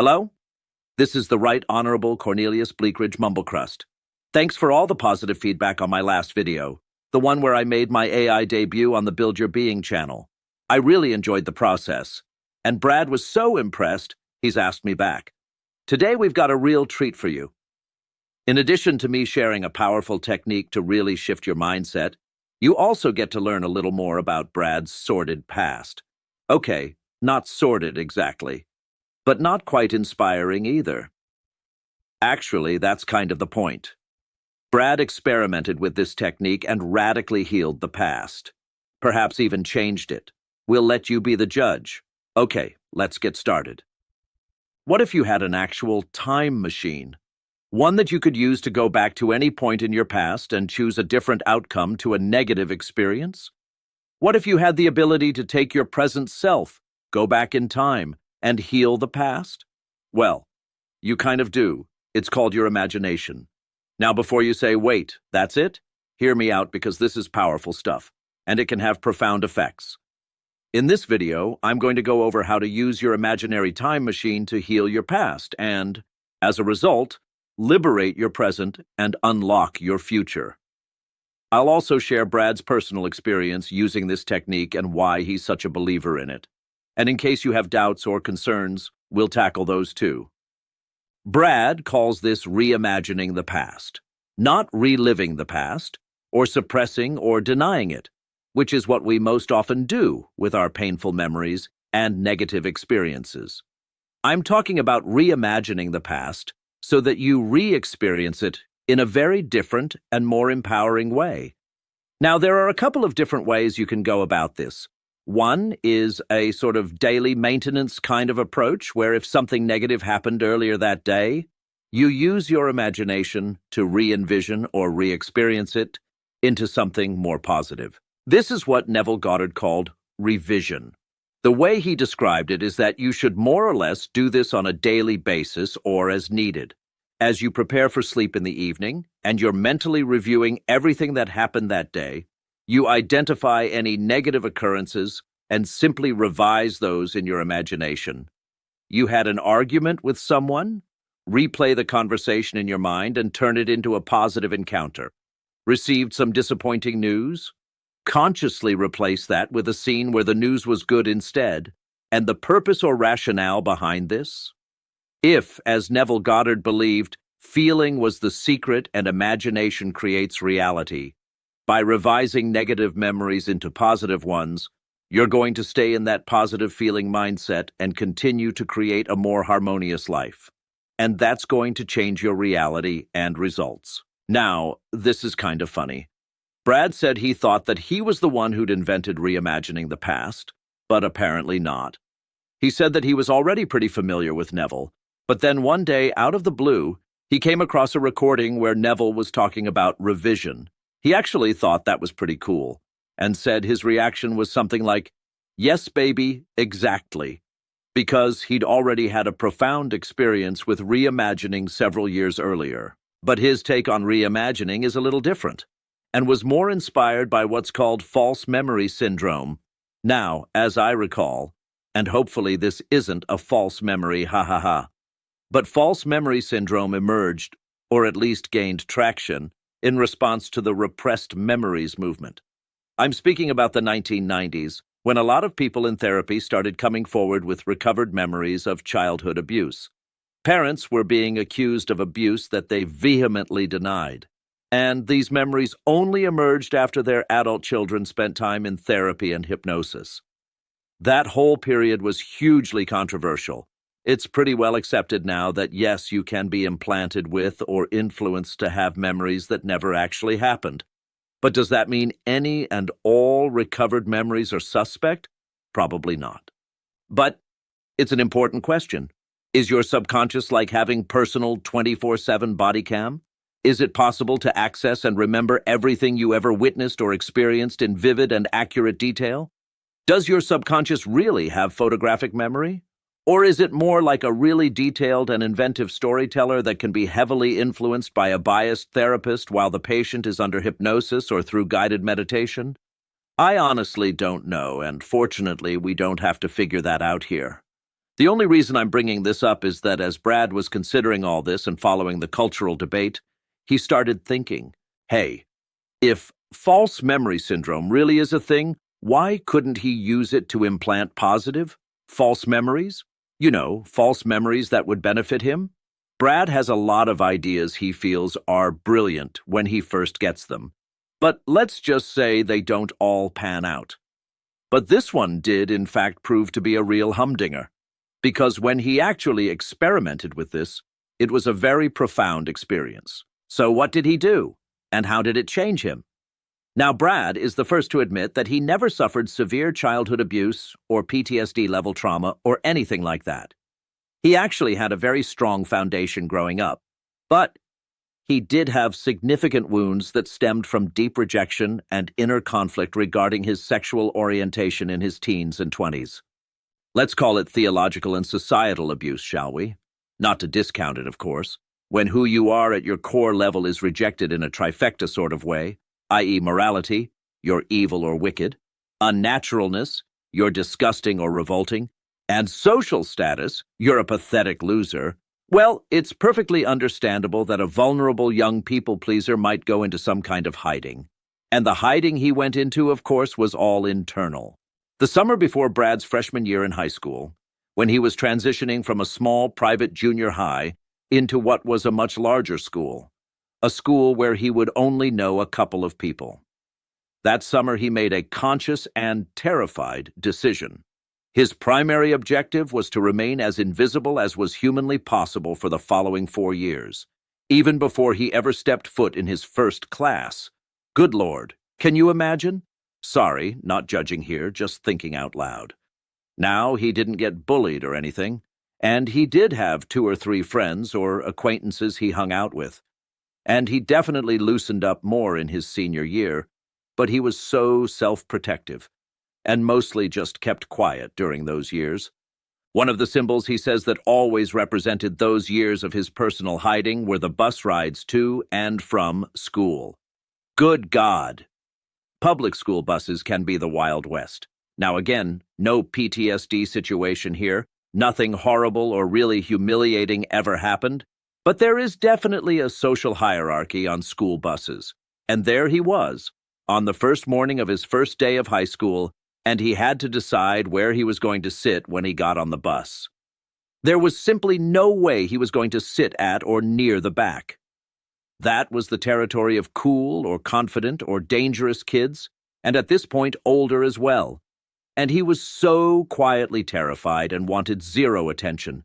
Hello? This is the Right Honourable Cornelius Bleakridge Mumblecrust. Thanks for all the positive feedback on my last video, the one where I made my AI debut on the Build Your Being channel. I really enjoyed the process, and Brad was so impressed, he's asked me back. Today we've got a real treat for you. In addition to me sharing a powerful technique to really shift your mindset, you also get to learn a little more about Brad's sordid past. Okay, not sordid exactly, but not quite inspiring either. Actually, that's kind of the point. Brad experimented with this technique and radically healed the past. Perhaps even changed it. We'll let you be the judge. Okay, let's get started. What if you had an actual time machine? One that you could use to go back to any point in your past and choose a different outcome to a negative experience? What if you had the ability to take your present self, go back in time, and heal the past? Well, you kind of do. It's called your imagination. Now, before you say, wait, that's it? Hear me out, because this is powerful stuff, and it can have profound effects. In this video, I'm going to go over how to use your imaginary time machine to heal your past and, as a result, liberate your present and unlock your future. I'll also share Brad's personal experience using this technique and why he's such a believer in it. And in case you have doubts or concerns, we'll tackle those too. Brad calls this reimagining the past, not reliving the past, or suppressing or denying it, which is what we most often do with our painful memories and negative experiences. I'm talking about reimagining the past so that you re-experience it in a very different and more empowering way. Now, there are a couple of different ways you can go about this. One is a sort of daily maintenance kind of approach, where if something negative happened earlier that day, you use your imagination to re-envision or re-experience it into something more positive. This is what Neville Goddard called revision. The way he described it is that you should more or less do this on a daily basis or as needed. As you prepare for sleep in the evening and you're mentally reviewing everything that happened that day, you identify any negative occurrences and simply revise those in your imagination. You had an argument with someone? Replay the conversation in your mind and turn it into a positive encounter. Received some disappointing news? Consciously replace that with a scene where the news was good instead, and the purpose or rationale behind this? If, as Neville Goddard believed, feeling was the secret and imagination creates reality, by revising negative memories into positive ones, you're going to stay in that positive feeling mindset and continue to create a more harmonious life. And that's going to change your reality and results. Now, this is kind of funny. Brad said he thought that he was the one who'd invented reimagining the past, but apparently not. He said that he was already pretty familiar with Neville, but then one day, out of the blue, he came across a recording where Neville was talking about revision. He actually thought that was pretty cool, and said his reaction was something like, "Yes, baby, exactly," because he'd already had a profound experience with reimagining several years earlier. But his take on reimagining is a little different, and was more inspired by what's called false memory syndrome. Now, as I recall, and hopefully this isn't a false memory, but false memory syndrome emerged, or at least gained traction, in response to the repressed memories movement. I'm speaking about the 1990s, when a lot of people in therapy started coming forward with recovered memories of childhood abuse. Parents were being accused of abuse that they vehemently denied. And these memories only emerged after their adult children spent time in therapy and hypnosis. That whole period was hugely controversial. It's pretty well accepted now that yes, you can be implanted with or influenced to have memories that never actually happened. But does that mean any and all recovered memories are suspect? Probably not. But it's an important question. Is your subconscious like having personal 24/7 body cam? Is it possible to access and remember everything you ever witnessed or experienced in vivid and accurate detail? Does your subconscious really have photographic memory? Or is it more like a really detailed and inventive storyteller that can be heavily influenced by a biased therapist while the patient is under hypnosis or through guided meditation? I honestly don't know, and fortunately we don't have to figure that out here. The only reason I'm bringing this up is that as Brad was considering all this and following the cultural debate, he started thinking, hey, if false memory syndrome really is a thing, why couldn't he use it to implant positive, false memories? You know, false memories that would benefit him? Brad has a lot of ideas he feels are brilliant when he first gets them. But let's just say they don't all pan out. But this one did, in fact, prove to be a real humdinger. Because when he actually experimented with this, it was a very profound experience. So what did he do? And how did it change him? Now, Brad is the first to admit that he never suffered severe childhood abuse or PTSD-level trauma or anything like that. He actually had a very strong foundation growing up, but he did have significant wounds that stemmed from deep rejection and inner conflict regarding his sexual orientation in his teens and 20s. Let's call it theological and societal abuse, shall we? Not to discount it, of course. When who you are at your core level is rejected in a trifecta sort of way, i.e. morality, you're evil or wicked, unnaturalness, you're disgusting or revolting, and social status, you're a pathetic loser, well, it's perfectly understandable that a vulnerable young people-pleaser might go into some kind of hiding. And the hiding he went into, of course, was all internal. The summer before Brad's freshman year in high school, when he was transitioning from a small private junior high into what was a much larger school, a school where he would only know a couple of people. That summer he made a conscious and terrified decision. His primary objective was to remain as invisible as was humanly possible for the following 4 years, even before he ever stepped foot in his first class. Good Lord, can you imagine? Sorry, not judging here, just thinking out loud. Now, he didn't get bullied or anything, and he did have 2 or 3 friends or acquaintances he hung out with. And he definitely loosened up more in his senior year, but he was so self-protective, and mostly just kept quiet during those years. One of the symbols he says that always represented those years of his personal hiding were the bus rides to and from school. Good God! Public school buses can be the Wild West. Now again, no PTSD situation here, nothing horrible or really humiliating ever happened, but there is definitely a social hierarchy on school buses. And there he was, on the first morning of his first day of high school, and he had to decide where he was going to sit when he got on the bus. There was simply no way he was going to sit at or near the back. That was the territory of cool or confident or dangerous kids, and at this point older as well. And he was so quietly terrified and wanted zero attention.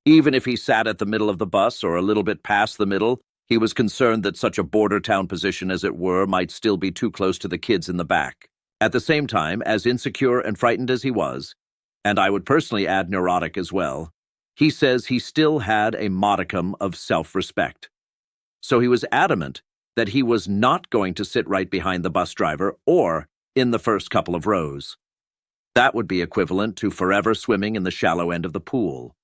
Even if he sat at the middle of the bus or a little bit past the middle, he was concerned that such a border town position, as it were, might still be too close to the kids in the back. At the same time, as insecure and frightened as he was, and I would personally add neurotic as well, he says he still had a modicum of self-respect. So he was adamant that he was not going to sit right behind the bus driver or in the first couple of rows. That would be equivalent to forever swimming in the shallow end of the pool,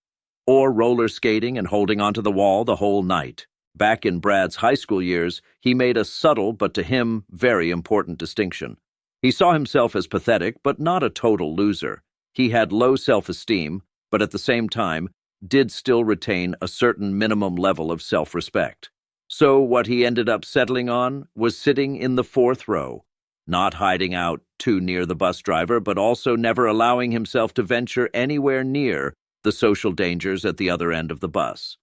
or roller skating and holding onto the wall the whole night. Back in Brad's high school years, he made a subtle but to him very important distinction. He saw himself as pathetic but not a total loser. He had low self-esteem, but at the same time did still retain a certain minimum level of self-respect. So what he ended up settling on was sitting in the 4th row, not hiding out too near the bus driver, but also never allowing himself to venture anywhere near the social dangers at the other end of the bus.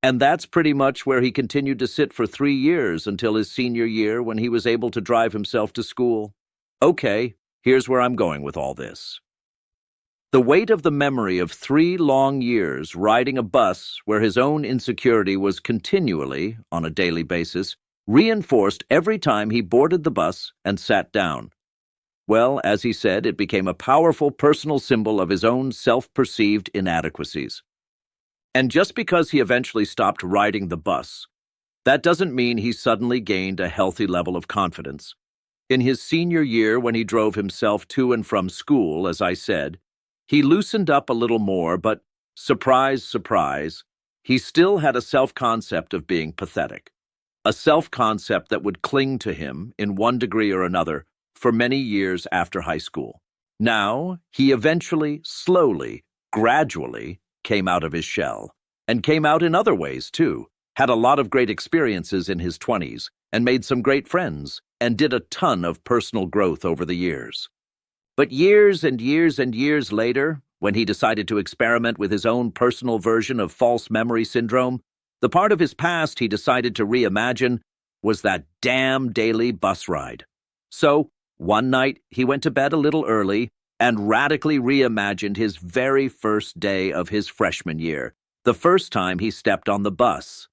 And that's pretty much where he continued to sit for 3 years until his senior year when he was able to drive himself to school. Okay, here's where I'm going with all this. The weight of the memory of 3 long years riding a bus where his own insecurity was continually, on a daily basis, reinforced every time he boarded the bus and sat down. Well, as he said, it became a powerful personal symbol of his own self-perceived inadequacies. And just because he eventually stopped riding the bus, that doesn't mean he suddenly gained a healthy level of confidence. In his senior year, when he drove himself to and from school, as I said, he loosened up a little more, but surprise, surprise, he still had a self-concept of being pathetic. A self-concept that would cling to him, in one degree or another, for many years after high school. Now, he eventually, slowly, gradually came out of his shell, and came out in other ways too, had a lot of great experiences in his 20s, and made some great friends, and did a ton of personal growth over the years. But years and years and years later, when he decided to experiment with his own personal version of false memory syndrome, the part of his past he decided to reimagine was that damn daily bus ride. So, one night, he went to bed a little early and radically reimagined his very first day of his freshman year, the first time he stepped on the bus.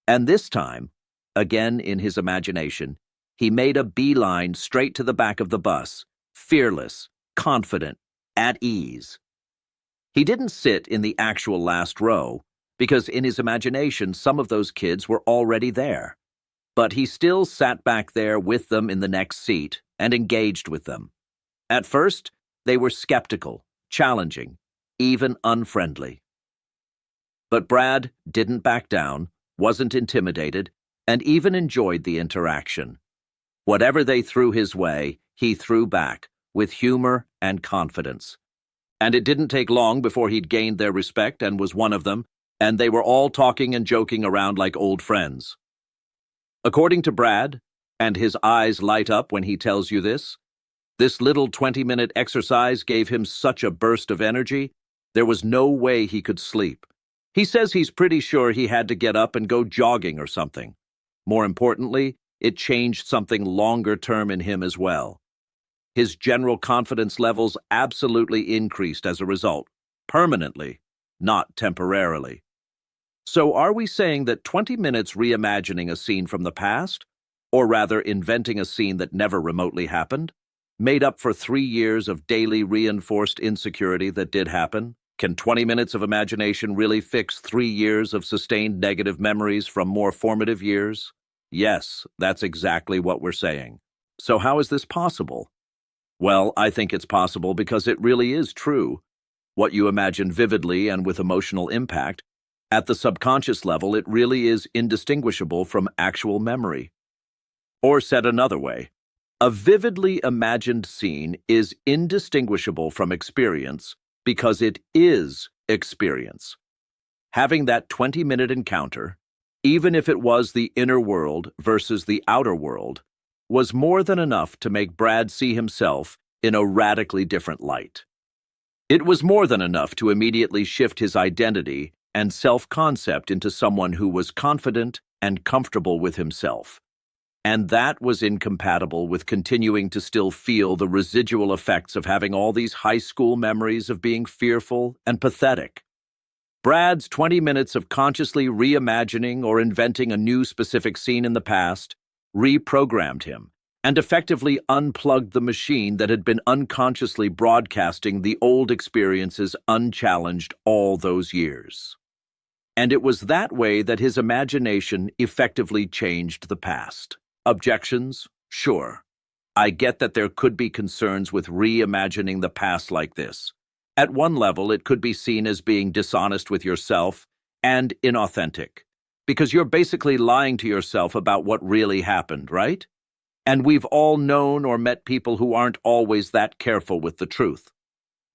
And this time, again in his imagination, he made a beeline straight to the back of the bus, fearless, confident, at ease. He didn't sit in the actual last row, because in his imagination some of those kids were already there. But he still sat back there with them in the next seat and engaged with them. At first, they were skeptical, challenging, even unfriendly. But Brad didn't back down, wasn't intimidated, and even enjoyed the interaction. Whatever they threw his way, he threw back, with humor and confidence. And it didn't take long before he'd gained their respect and was one of them, and they were all talking and joking around like old friends. According to Brad, and his eyes light up when he tells you this little 20-minute exercise gave him such a burst of energy, there was no way he could sleep. He says he's pretty sure he had to get up and go jogging or something. More importantly, it changed something longer term in him as well. His general confidence levels absolutely increased as a result, permanently, not temporarily. So are we saying that 20 minutes reimagining a scene from the past, or rather inventing a scene that never remotely happened, made up for 3 years of daily reinforced insecurity that did happen? Can 20 minutes of imagination really fix 3 years of sustained negative memories from more formative years? Yes, that's exactly what we're saying. So how is this possible? Well, I think it's possible because it really is true. What you imagine vividly and with emotional impact, at the subconscious level, it really is indistinguishable from actual memory. Or said another way, a vividly imagined scene is indistinguishable from experience because it is experience. Having that 20-minute encounter, even if it was the inner world versus the outer world, was more than enough to make Brad see himself in a radically different light. It was more than enough to immediately shift his identity and self-concept into someone who was confident and comfortable with himself. And that was incompatible with continuing to still feel the residual effects of having all these high school memories of being fearful and pathetic. Brad's 20 minutes of consciously reimagining or inventing a new specific scene in the past reprogrammed him and effectively unplugged the machine that had been unconsciously broadcasting the old experiences unchallenged all those years. And it was that way that his imagination effectively changed the past. Objections? Sure. I get that there could be concerns with reimagining the past like this. At one level, it could be seen as being dishonest with yourself and inauthentic, because you're basically lying to yourself about what really happened, right? And we've all known or met people who aren't always that careful with the truth,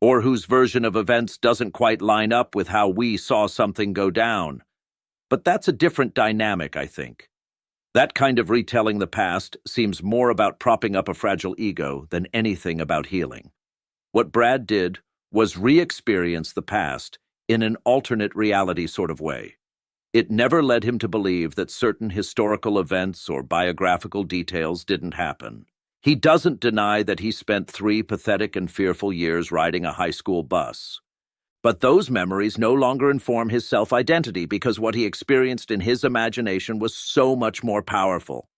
or whose version of events doesn't quite line up with how we saw something go down. But that's a different dynamic, I think. That kind of retelling the past seems more about propping up a fragile ego than anything about healing. What Brad did was re-experience the past in an alternate reality sort of way. It never led him to believe that certain historical events or biographical details didn't happen. He doesn't deny that he spent 3 pathetic and fearful years riding a high school bus. But those memories no longer inform his self-identity because what he experienced in his imagination was so much more powerful.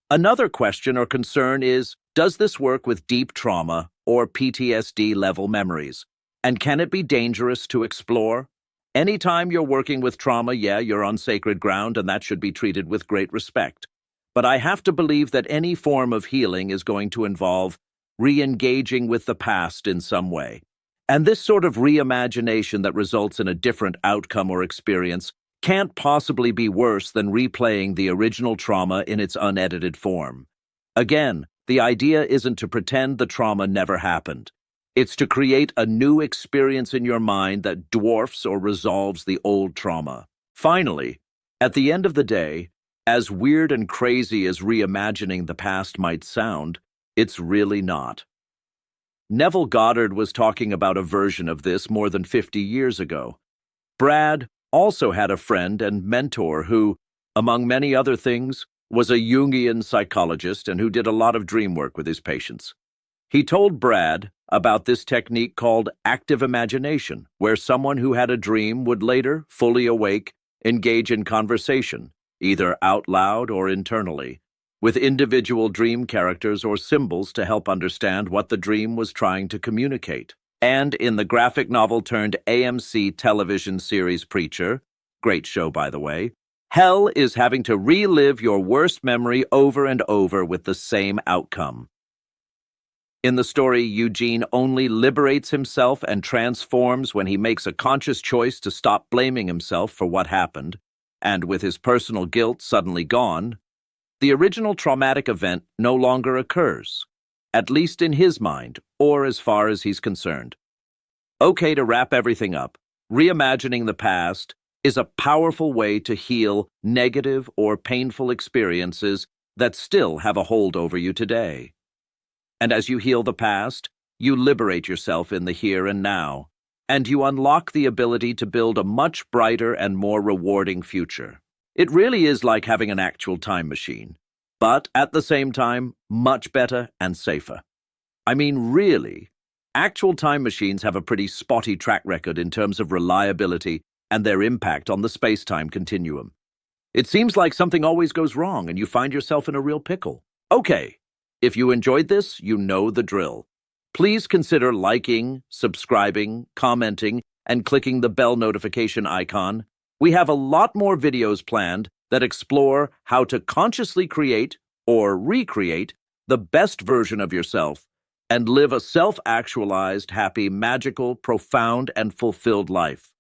Another question or concern is, does this work with deep trauma or PTSD-level memories? And can it be dangerous to explore? Anytime you're working with trauma, yeah, you're on sacred ground, and that should be treated with great respect. But I have to believe that any form of healing is going to involve re-engaging with the past in some way. And this sort of reimagination that results in a different outcome or experience can't possibly be worse than replaying the original trauma in its unedited form. Again, the idea isn't to pretend the trauma never happened. It's to create a new experience in your mind that dwarfs or resolves the old trauma. Finally, at the end of the day, as weird and crazy as reimagining the past might sound, it's really not. Neville Goddard was talking about a version of this more than 50 years ago. Brad also had a friend and mentor who, among many other things, was a Jungian psychologist and who did a lot of dream work with his patients. He told Brad about this technique called active imagination, where someone who had a dream would later, fully awake, engage in conversation, either out loud or internally, with individual dream characters or symbols to help understand what the dream was trying to communicate. And in the graphic novel turned AMC television series Preacher, great show by the way, hell is having to relive your worst memory over and over with the same outcome. In the story, Eugene only liberates himself and transforms when he makes a conscious choice to stop blaming himself for what happened, and with his personal guilt suddenly gone, the original traumatic event no longer occurs, at least in his mind, or as far as he's concerned. Okay, to wrap everything up, reimagining the past is a powerful way to heal negative or painful experiences that still have a hold over you today. And as you heal the past, you liberate yourself in the here and now, and you unlock the ability to build a much brighter and more rewarding future. It really is like having an actual time machine, but at the same time, much better and safer. I mean, really, actual time machines have a pretty spotty track record in terms of reliability and their impact on the space-time continuum. It seems like something always goes wrong and you find yourself in a real pickle. Okay. If you enjoyed this, you know the drill. Please consider liking, subscribing, commenting, and clicking the bell notification icon. We have a lot more videos planned that explore how to consciously create or recreate the best version of yourself and live a self-actualized, happy, magical, profound, and fulfilled life.